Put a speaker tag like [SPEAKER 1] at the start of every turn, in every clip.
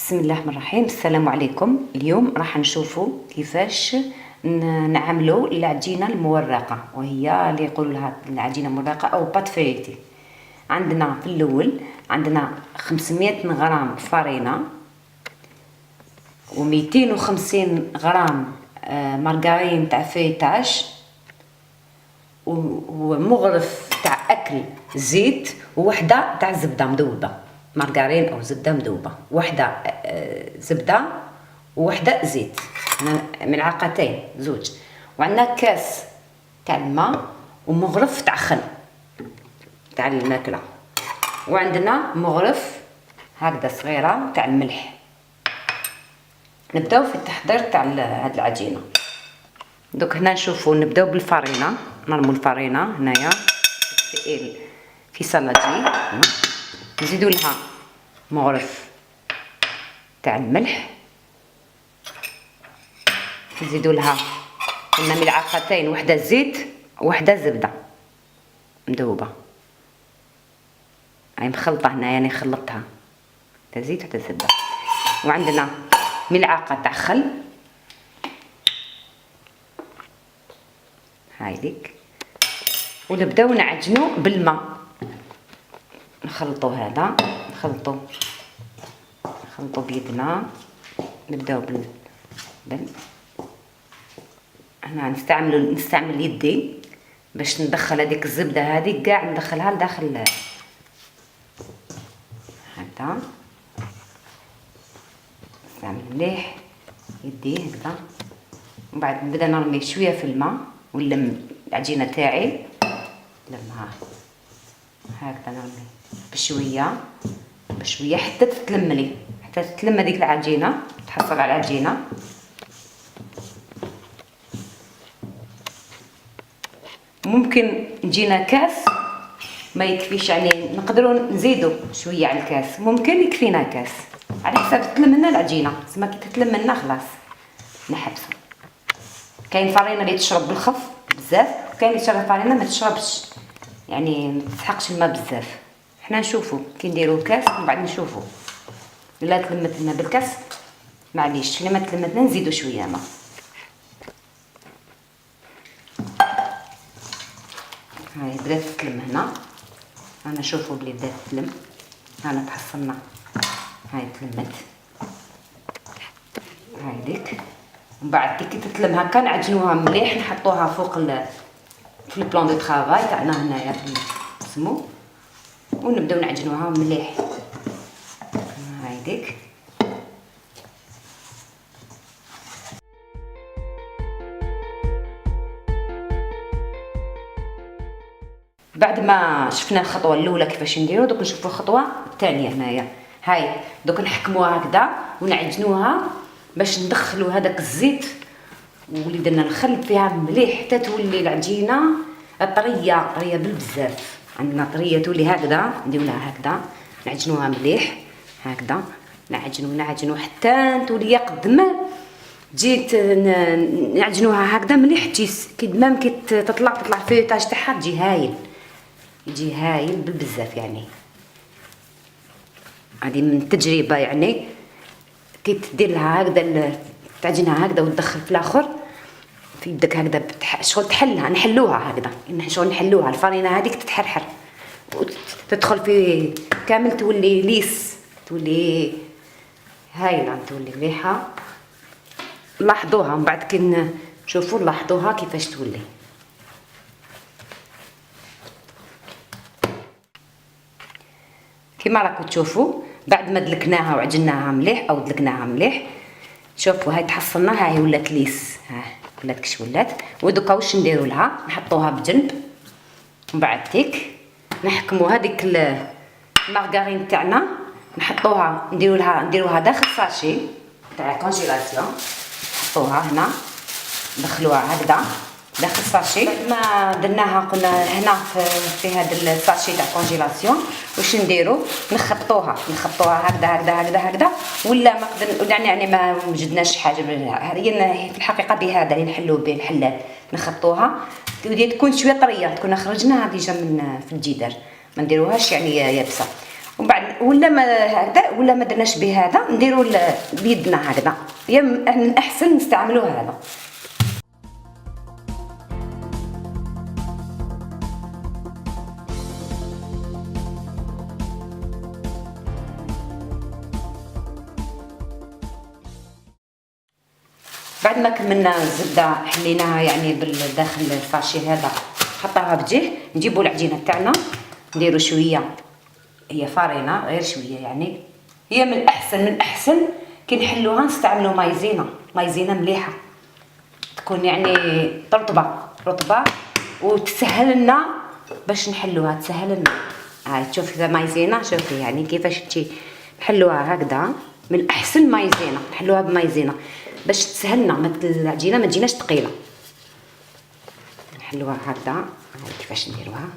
[SPEAKER 1] بسم الله الرحمن الرحيم. السلام عليكم. اليوم راح نشوفوا كيفاش نعملوا العجينه المورقه، وهي اللي يقولوا لها العجينه المورقه او بات فيتي. عندنا في الاول عندنا 500 غرام فرينه و250 غرام مارغرين تاع فيتاج ومغرف تاع اكل زيت ووحده تاع زبده مذوبه، مارغرين او زبده مذوبه، وحده زبده ووحده زيت، ملعقتين زوج. وعندنا كاس تاع الماء ومغرف تاع خل تاع الماكله، وعندنا مغرف هكذا صغيره تاع الملح. نبداو في التحضير تاع هاد العجينه. دوك هنا نشوفوا نبداو بالفرينه، نرموا الفرينه هنايا في صلاجي، نزيدوا لها مغرف تاع الملح، نزيدوا لها قلنا ملعقتين، وحده زيت وحده زبده مذوبه، هاي مخلطه هنا يعني خلطتها تاع زيت وحده زبده. وعندنا ملعقه تاع خل هايديك، ونبداو نعجنو بالماء. نخلطو هذا، نخلطو بيدنا، نبداو هنا نستعمل يدي باش ندخل هذيك الزبده هذه كاع، ندخلها لداخل هكذا. نستعمل مليح يدي هكذا، ومن بعد نبدا نرمي شويه في الماء ونلم العجينه تاعي، نلمها هكذا، نرمي بشويه بشويه حتى تتلم لي، حتى تتلم هذيك العجينه، تحصل على العجينه. ممكن نجينا كاس ما يكفيش، يعني نقدروا نزيدوا شويه على الكاس، ممكن يكفينا كاس على حساب تلم لنا العجينه. تسمى كي تتلم لنا خلاص نحبسوا. كاين فرينه اللي تشرب بالخف بزاف، وكاين اللي تشرب فرينه ما تشربش، يعني ما تسحقش الماء بزاف. حنا نشوفوا كي نديروا كاس ومن بعد نشوفوا الا تلمت لنا بالكاس معليش، الا ما تلمت لنا نزيدوا شويه ماء. هاي بدات تتلم هنا، انا نشوفوا بلي بدات تتلم، انا تحصلنا هاي تلمت هايديك. ومن بعد كي تتلم هكا نعجنوها مليح، نحطوها فوق في البلان دو طرافاي تاعنا هنايا في السمو، ونبداو نعجنوها مليح هايديك. بعد ما شفنا الخطوه الاولى كيفاش نديرو، دوك نشوفوا الخطوه الثانيه هنايا. هاي دوك نحكموها هكذا ونعجنوها باش ندخلوا هذاك الزيت واللي درنا الخل فيها مليح حتى تولي العجينه طريه بالبزاف. عندنا طريه تولي هكذا، نديرو لها هكذا، نعجنوها مليح هكذا، نعجنو حتى تولي قد ما جيت نعجنوها هكذا مليح، تجي كدمام كي تطلع فيتاج تاعها تجي هايل، يجي هايل بالبزاف. يعني هذه من التجربه، يعني كي تدير لها هكذا تعجنها هكذا وتدخل في الاخر في يدك هكذا شغل تحلها، نحلوها هكذا، شغل نحلوها الفرينه هذيك تتحرحر وتدخل في كامل، تولي ليس، تولي هايله، تولي مليحه. لاحظوها من بعد كي نشوفوا، لاحظوها كيفاش تولي. كيما راكم تشوفوا بعد ما دلكناها وعجناها مليح او دلكناها مليح، شوفوا هاي تحصلناها، هاي ولات ليس، ها ولات كش ولات. ودوكا واش نديروا لها؟ نحطوها بجنب، ومن بعد تيك نحكموا هذيك المارغرين تاعنا، نحطوها نديروها داخل ساشي تاع كونجيلاسيون، نحطوها هنا، ندخلوها هكذا داخل الساشي. بعد ما درناها قلنا هنا في هذا الساشي تاع كونجيلاسيون، واش نديرو؟ نخبطوها هكذا، ولا ما قدر يعني ما وجدناش حاجه. هي في الحقيقه بهذا اللي نحلو به الحلال، نخبطوها تكون شويه طريه، تكون خرجناها ديجا من في الجدار، ما نديروهاش يعني يابسه. ومن بعد ولا ما هكذا ولا ما درناش به هذا نديروا بيدنا هكذا، يا من احسن نستعملوا هذا. بعد ما كملنا الزبده حليناها يعني بالداخل الفاشي هذا حطاها بجيه، نجيبوا العجينه تاعنا نديروا شويه، هي فارينه غير شويه يعني، هي من الاحسن كي نحلوها نستعملوا مايزينا مليحه تكون يعني رطبه وتسهل لنا باش نحلوها، تسهل لنا. هاي تشوف مايزينا، شوفي يعني كيفاش تجي نحلوها هكذا، من الاحسن مايزينا نحلوها بمايزينا باش تسهلنا، العجينه ما تجيناش ثقيله. نحلوها هكذا. هاي كيفاش نديروها،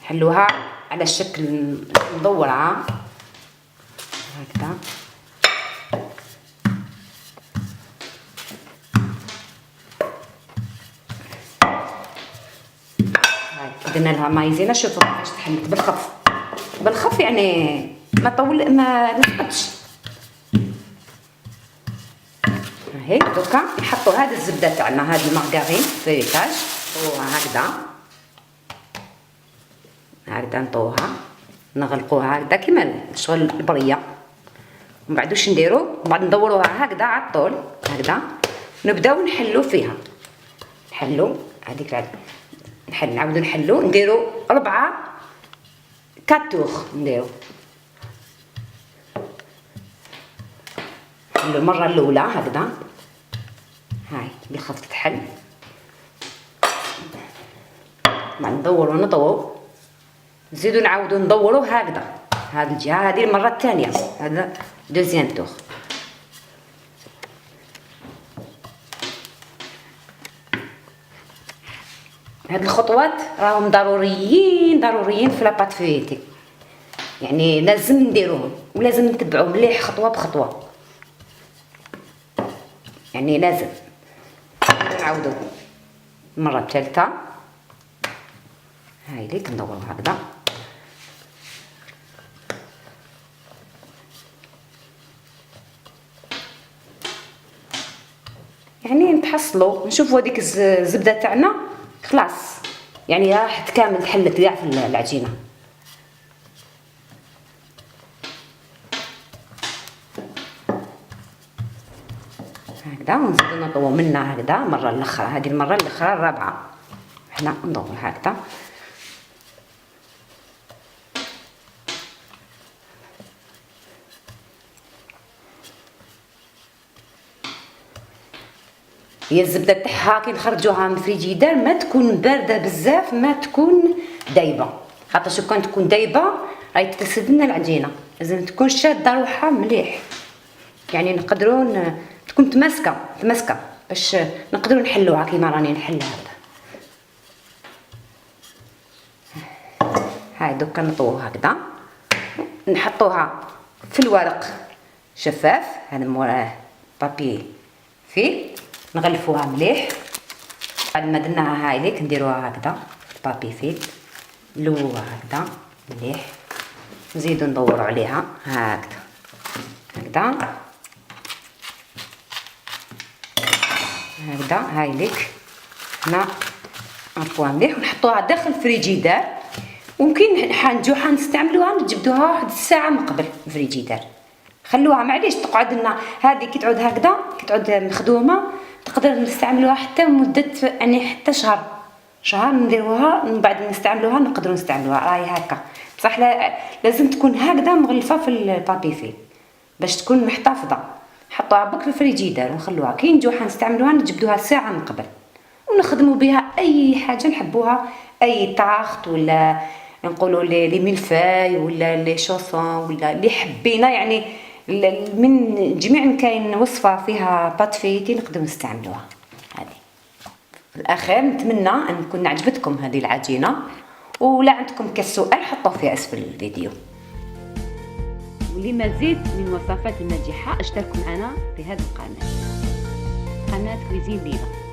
[SPEAKER 1] نحلوها على الشكل مدوره هكذا. هاي درنا لها مايزينا، شوفوا كيفاش تحلت بالخف يعني ما لصقتش. هاي دوكا نحطوا هذه الزبده تاعنا، هذه المارغرين فريتاج هكذا نطوها نغلقوها هكذا كيما شغل البريه. ومن بعد واش نديرو، من بعد ندوروها هكذا على الطول هكذا، نبداو نحلو فيها، نحلو هذيك نعاودو نحلو، نديرو 4 تور، نديرو المره الاولى هكذا. هاي بالخف تتحل، بعد ندورو نطوو، نزيدو نعاودو ندورو هكذا، هذه الجهه هذه المره الثانيه، هذا دوزيام تور. هاد الخطوات راهم ضروريين في لاباط فيتي، يعني لازم نديروهم ولازم نتبعوا مليح خطوه بخطوه، يعني لازم نعاودو المره الثالثه. هاي ليك ندورو هكذا، يعني نتحصلوا نشوفوا هذيك الزبده تاعنا خلاص يعني راحت كامل، تحلت كاع في العجينه. هكذا ونزيدو نطوو منها هكذا مره الاخرى، هذه المره الاخرى الرابعه حنا ندورو هكذا. هي الزبده تاعها كي نخرجوها من الفريجيدار ما تكون بارده بزاف، ما تكون دايبه، خاطر شو كان تكون دايبه راهي تفسد لنا العجينه، لازم تكون شاده روحها مليح، يعني نقدروا تكون تماسكه باش نقدروا نحلوها كيما راني نحلها هكذا. هاي دوكا نطووها هكذا، نحطوها في الورق شفاف، هذا موراه بابي فيه، نغلفوها مليح. بعد ما درناها هاي ليك نديروها هكذا بابي فيل، نلوها هكذا مليح، نزيدو ندورو عليها هكذا هاي ليك. هنا نعرفوها مليح ونحطوها داخل الفريجيدار، وممكن حنستعملوها نجبدوها واحد الساعه من قبل الفريجيدار، خلوها معليش تقعد لنا هذه كي تعود هكذا كي تعود مخدومه نقدر نستعملوها حتى مده يعني حتى شهر نديروها، من بعد نستعملوها نقدروا نستعملوها راهي هكا، بصح لازم تكون هكذا مغلفه في البابي فيل باش تكون محتفظه. نحطوها بك في الفريجيدار ونخلوها كي نجيو حنستعملوها نجبدوها ساعه من قبل، ونخدموا بها اي حاجه نحبوها، اي طاخت ولا نقولوا لي ميلفاي ولا لي شوسون ولا اللي حبينا، يعني من جميع كاين وصفه فيها بات فيتي نقدروا نستعملوها. هذه في الاخير نتمنى ان تكون عجبتكم هذه العجينه، ولا عندكم كسؤال حطوه في اسفل الفيديو. ولمزيد من وصفات الناجحه اشتركوا معنا في هذه القناه، قناه كويزين ليلى.